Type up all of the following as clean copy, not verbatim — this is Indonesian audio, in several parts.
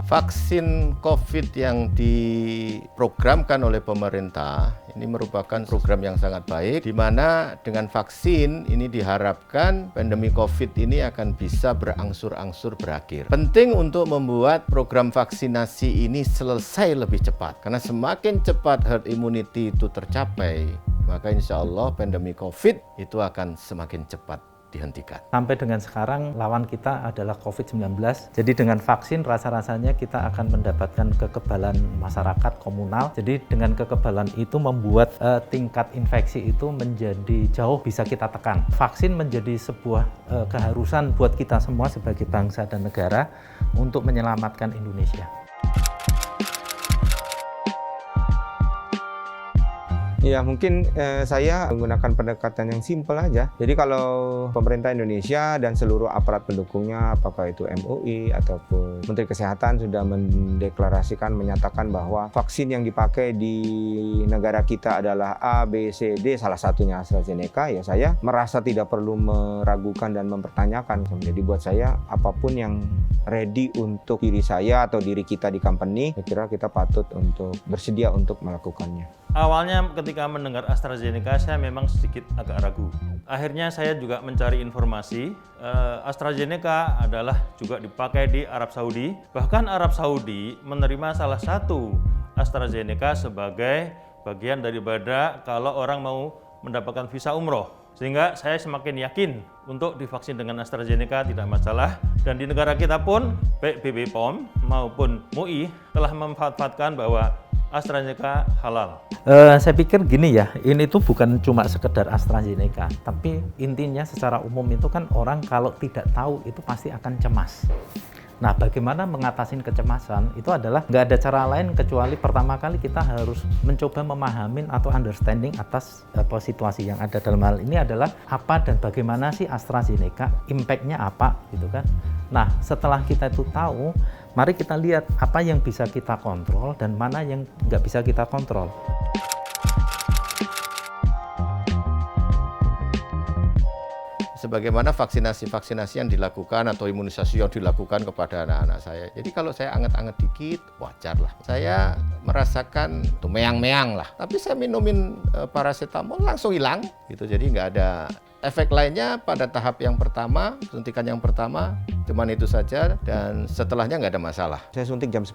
Vaksin COVID yang diprogramkan oleh pemerintah ini merupakan program yang sangat baik, di mana dengan vaksin ini diharapkan pandemi COVID ini akan bisa berangsur-angsur berakhir. Penting untuk membuat program vaksinasi ini selesai lebih cepat, karena semakin cepat herd immunity itu tercapai, maka insya Allah pandemi COVID itu akan semakin cepat dihentikan. Sampai dengan sekarang lawan kita adalah COVID-19. Jadi dengan vaksin rasa-rasanya kita akan mendapatkan kekebalan masyarakat komunal. Jadi dengan kekebalan itu membuat tingkat infeksi itu menjadi jauh bisa kita tekan. Vaksin menjadi sebuah keharusan buat kita semua sebagai bangsa dan negara untuk menyelamatkan Indonesia. Ya mungkin saya menggunakan pendekatan yang simpel aja. Jadi kalau pemerintah Indonesia dan seluruh aparat pendukungnya, apakah itu MUI ataupun Menteri Kesehatan sudah mendeklarasikan, menyatakan bahwa vaksin yang dipakai di negara kita adalah A, B, C, D, salah satunya AstraZeneca, ya saya merasa tidak perlu meragukan dan mempertanyakan. Jadi buat saya apapun yang ready untuk diri saya atau diri kita di company, saya kira kita patut untuk bersedia untuk melakukannya. Awalnya ketika mendengar AstraZeneca saya memang sedikit agak ragu. Akhirnya saya juga mencari informasi. AstraZeneca adalah juga dipakai di Arab Saudi. Bahkan Arab Saudi menerima salah satu AstraZeneca sebagai bagian daripada kalau orang mau mendapatkan visa umroh. Sehingga saya semakin yakin untuk divaksin dengan AstraZeneca tidak masalah. Dan di negara kita pun baik BPOM maupun MUI telah memanfaatkan bahwa AstraZeneca halal. Saya pikir gini ya, ini tuh bukan cuma sekedar AstraZeneca, tapi intinya secara umum itu kan orang kalau tidak tahu itu pasti akan cemas. Nah, bagaimana mengatasi kecemasan itu adalah nggak ada cara lain kecuali pertama kali kita harus mencoba memahami atau understanding atas situasi yang ada. Dalam hal ini adalah apa dan bagaimana sih AstraZeneca, impact-nya apa gitu kan. Nah, setelah kita itu tahu, mari kita lihat apa yang bisa kita kontrol dan mana yang nggak bisa kita kontrol. Sebagaimana vaksinasi-vaksinasi yang dilakukan atau imunisasi yang dilakukan kepada anak-anak saya. Jadi kalau saya anget-anget dikit, wajar lah. Saya merasakan tuh meang-meang lah. Tapi saya minumin paracetamol langsung hilang gitu. Jadi nggak ada efek lainnya pada tahap yang pertama, suntikan yang pertama, cuman itu saja, dan setelahnya nggak ada masalah. Saya suntik jam 10,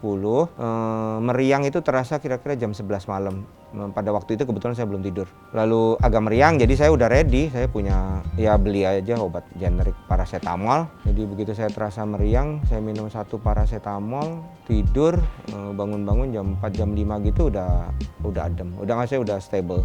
meriang itu terasa kira-kira jam 11 malam. Pada waktu itu kebetulan saya belum tidur. Lalu agak meriang, jadi saya udah ready, saya punya, ya beli aja obat generik paracetamol. Jadi begitu saya terasa meriang, saya minum satu paracetamol, tidur, bangun-bangun jam 4, jam 5 gitu udah adem. Saya udah stable.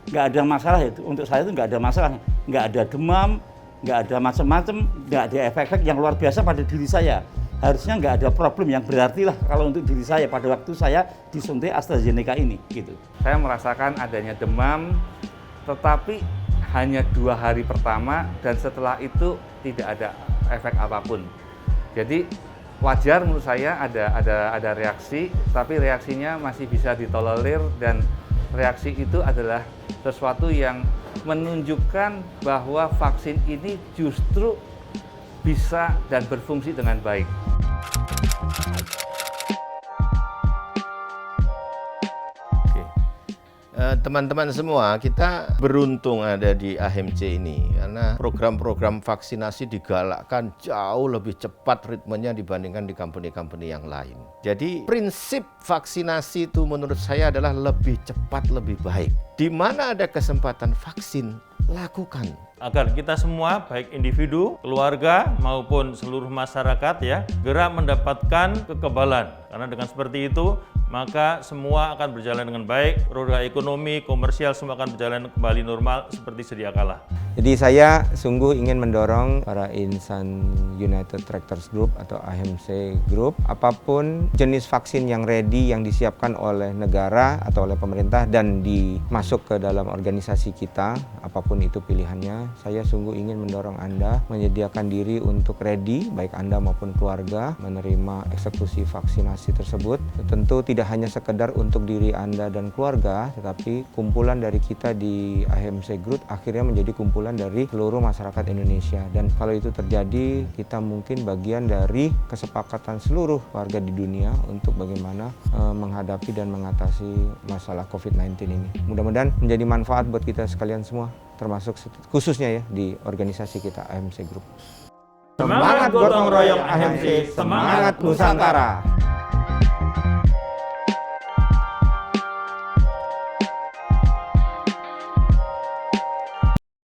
Nggak ada masalah itu, untuk saya itu nggak ada masalah, nggak ada demam, nggak ada macam-macam, nggak ada efek-efek yang luar biasa pada diri saya. Harusnya nggak ada problem yang berarti lah kalau untuk diri saya pada waktu saya disuntik AstraZeneca ini gitu. Saya merasakan adanya demam, tetapi hanya 2 hari pertama dan setelah itu tidak ada efek apapun. Jadi wajar menurut saya ada reaksi, tapi reaksinya masih bisa ditolerir dan reaksi itu adalah sesuatu yang menunjukkan bahwa vaksin ini justru bisa dan berfungsi dengan baik. Teman-teman semua, kita beruntung ada di AHMC ini karena program-program vaksinasi digalakkan jauh lebih cepat ritmenya dibandingkan di company-company yang lain. Jadi prinsip vaksinasi itu menurut saya adalah lebih cepat, lebih baik. Di mana ada kesempatan vaksin, lakukan. Agar kita semua, baik individu, keluarga, maupun seluruh masyarakat ya, segera mendapatkan kekebalan. Karena dengan seperti itu, maka semua akan berjalan dengan baik, roda ekonomi, komersial, semua akan berjalan kembali normal seperti sedia kala. Jadi saya sungguh ingin mendorong para insan United Tractors Group atau AHMC Group, apapun jenis vaksin yang ready, yang disiapkan oleh negara atau oleh pemerintah dan dimasuk ke dalam organisasi kita, apapun itu pilihannya, saya sungguh ingin mendorong Anda menyediakan diri untuk ready, baik Anda maupun keluarga, menerima eksekusi vaksinasi tersebut. Tentu tidak hanya sekedar untuk diri Anda dan keluarga, tetapi kumpulan dari kita di AHMC Group akhirnya menjadi kumpulan kesimpulan dari seluruh masyarakat Indonesia. Dan kalau itu terjadi, kita mungkin bagian dari kesepakatan seluruh warga di dunia untuk bagaimana menghadapi dan mengatasi masalah COVID-19 ini. Mudah-mudahan menjadi manfaat buat kita sekalian semua, termasuk khususnya ya di organisasi kita AMC Group. Semangat gotong royong AMC, semangat Nusantara.